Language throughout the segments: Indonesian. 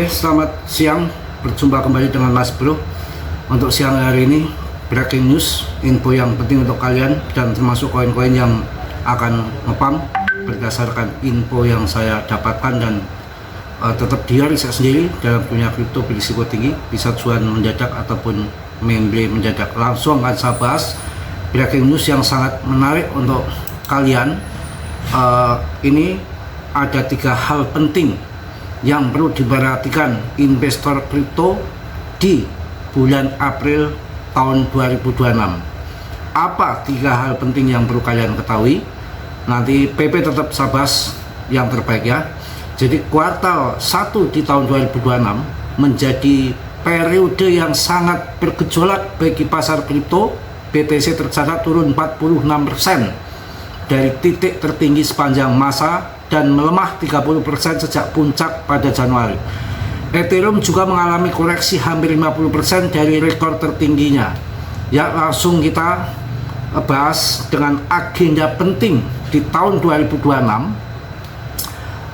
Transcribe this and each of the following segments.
Oke, selamat siang. Berjumpa kembali dengan Mas Bro. Untuk siang hari ini, breaking news, info yang penting untuk kalian dan termasuk koin-koin yang akan ngepump berdasarkan info yang saya dapatkan dan tetap dia riset sendiri dalam dunia kripto berisiko tinggi, bisa cuan mendadak ataupun membre mendadak. Langsung akan saya bahas breaking news yang sangat menarik untuk kalian. Ini ada 3 hal penting yang perlu diperhatikan investor kripto di bulan April tahun 2026. Apa 3 hal penting yang perlu kalian ketahui? Nanti PP tetap saya bahas yang terbaik ya. Jadi kuartal 1 di tahun 2026 menjadi periode yang sangat bergejolak bagi pasar kripto. BTC tercatat turun 46% dari titik tertinggi sepanjang masa dan melemah 30% sejak puncak pada Januari. Ethereum juga mengalami koreksi hampir 50% dari rekor tertingginya. Ya, langsung kita bahas dengan agenda penting di tahun 2026.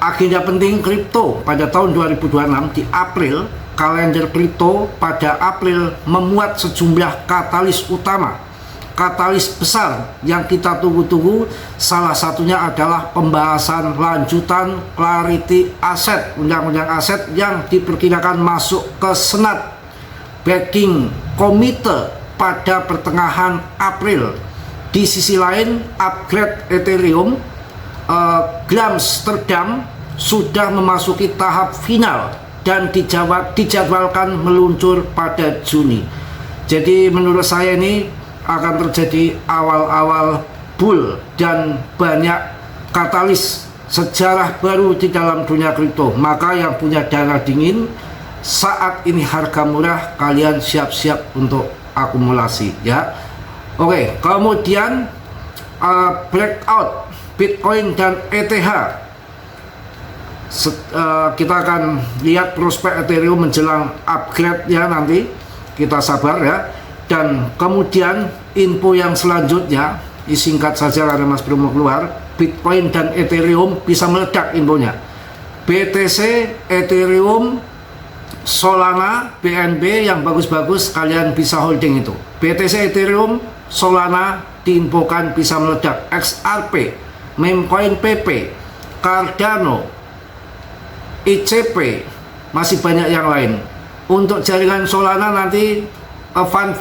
Agenda penting kripto pada tahun 2026 di April, kalender kripto pada April memuat sejumlah katalis utama. Katalis besar yang kita tunggu-tunggu salah satunya adalah pembahasan lanjutan Clarity Aset, undang-undang aset yang diperkirakan masuk ke Senat Backing Komite pada pertengahan April. Di sisi lain, upgrade Ethereum Glamsterdam sudah memasuki tahap final dan dijadwalkan meluncur pada Juni. Jadi menurut saya ini akan terjadi awal-awal bull dan banyak katalis sejarah baru di dalam dunia kripto. Maka yang punya dana dingin saat ini harga murah, kalian siap-siap untuk akumulasi ya. Oke, kemudian breakout Bitcoin dan ETH. Kita akan lihat prospek Ethereum menjelang upgrade ya, nanti kita sabar ya. Dan kemudian info yang selanjutnya, disingkat saja karena Mas Bro mau keluar, Bitcoin dan Ethereum bisa meledak infonya. BTC, Ethereum, Solana, BNB yang bagus-bagus kalian bisa holding itu. BTC, Ethereum, Solana diinfokan bisa meledak. XRP, Memecoin PP, Cardano, ICP, masih banyak yang lain. Untuk jaringan Solana nanti Fan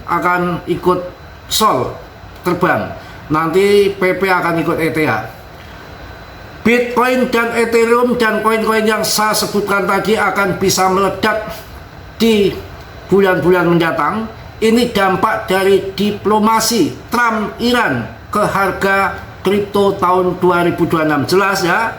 akan ikut Sol terbang, nanti PP akan ikut ETH. Bitcoin dan Ethereum dan koin-koin yang saya sebutkan tadi akan bisa meledak di bulan-bulan mendatang. Ini dampak dari diplomasi Trump Iran ke harga kripto tahun 2026. Jelas ya,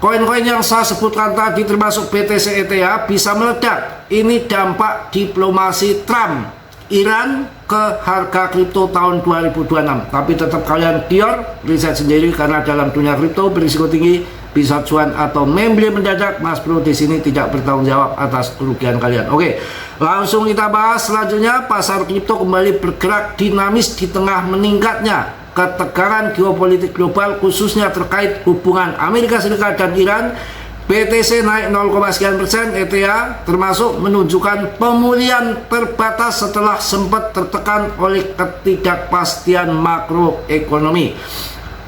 koin-koin yang saya sebutkan tadi termasuk BTC, ETH bisa meledak. Ini dampak diplomasi Trump Iran ke harga kripto tahun 2026. Tapi tetap kalian dior riset sendiri karena dalam dunia kripto berisiko tinggi, bisa cuan atau memble mendadak. Mas Bro di sini tidak bertanggung jawab atas kerugian kalian. Oke, langsung kita bahas selanjutnya. Pasar kripto kembali bergerak dinamis di tengah meningkatnya ketegangan geopolitik global, khususnya terkait hubungan Amerika Serikat dan Iran. BTC naik 0,sekian%, ETH termasuk menunjukkan pemulihan terbatas setelah sempat tertekan oleh ketidakpastian makroekonomi.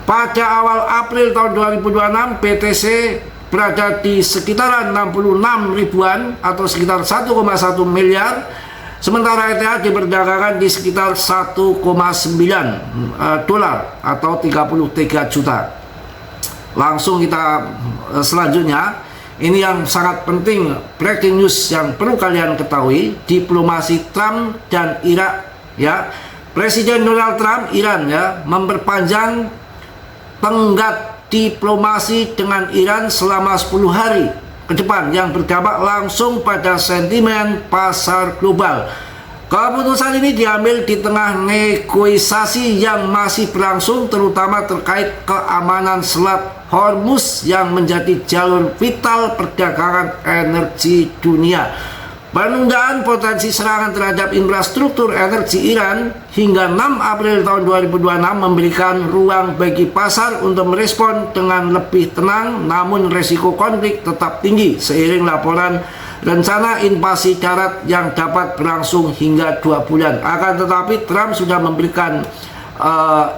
Pada awal April tahun 2026, BTC berada di sekitaran 66 ribuan atau sekitar 1,1 miliar. Sementara ETH diperdagangkan di sekitar 1,9 dolar atau 33 juta. Langsung kita selanjutnya, ini yang sangat penting, breaking news yang perlu kalian ketahui, diplomasi Trump dan Irak ya. Presiden Donald Trump Iran ya memperpanjang tenggat diplomasi dengan Iran selama 10 hari ke depan yang berdampak langsung pada sentimen pasar global. Keputusan ini diambil di tengah negosiasi yang masih berlangsung, terutama terkait keamanan Selat Hormuz yang menjadi jalur vital perdagangan energi dunia. Penundaan potensi serangan terhadap infrastruktur energi Iran hingga 6 April tahun 2026 memberikan ruang bagi pasar untuk merespon dengan lebih tenang, namun resiko konflik tetap tinggi seiring laporan rencana invasi darat yang dapat berlangsung hingga 2 bulan. Akan tetapi Trump sudah memberikan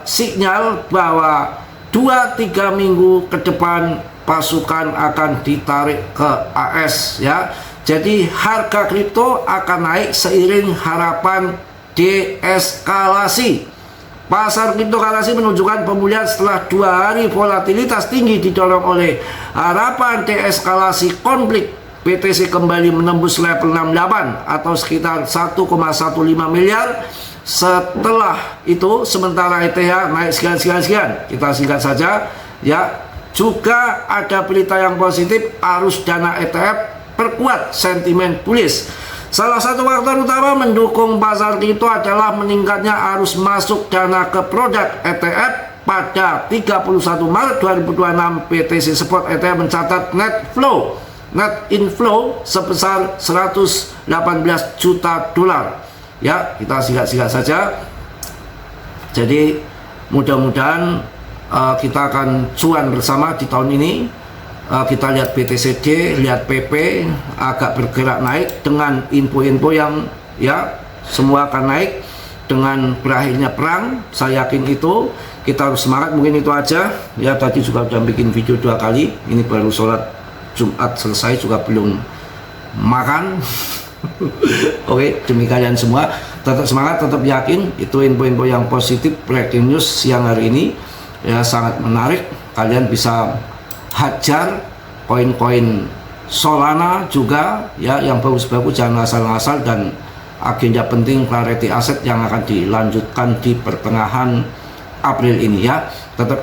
sinyal bahwa 2-3 minggu ke depan pasukan akan ditarik ke AS ya. Jadi harga kripto akan naik seiring harapan deeskalasi. Pasar kriptokurrensi menunjukkan pemulihan setelah 2 hari volatilitas tinggi didorong oleh harapan deeskalasi konflik. BTC kembali menembus level 68 atau sekitar 1,15 miliar. Setelah itu sementara ETH naik sekian. Kita singkat saja ya. Juga ada berita yang positif, arus dana ETF perkuat sentimen bullish. Salah satu faktor utama mendukung pasar kripto adalah meningkatnya arus masuk dana ke produk ETF. Pada 31 Maret 2026 BTC Spot ETF mencatat net inflow sebesar 118 juta dolar. Ya, kita singkat saja. Jadi mudah-mudahan kita akan cuan bersama di tahun ini. Kita lihat BTCD, lihat PP agak bergerak naik dengan info-info yang ya semua akan naik dengan berakhirnya perang. Saya yakin itu kita harus semangat. Mungkin itu aja ya. Tadi juga sudah bikin video 2 kali. Ini baru sholat Jumat selesai juga belum makan. Oke, demi kalian semua tetap semangat, tetap yakin. Itu info-info yang positif, breaking news siang hari ini ya, sangat menarik. Kalian bisa hajar koin-koin Solana juga ya, yang bagus-bagus, jangan ngasal-ngasal. Dan agenda penting clarity aset yang akan dilanjutkan di pertengahan April ini ya. Tetap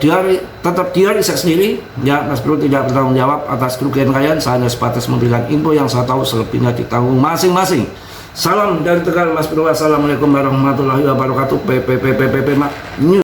dia riset sendiri ya. Mas Bro tidak bertanggung jawab atas kerugian kalian. Saya hanya sebatas memberikan info yang saya tahu, selebihnya ditanggung masing-masing. Salam dari Tegal, Mas Bro. Assalamualaikum warahmatullahi wabarakatuh. PPPPP News.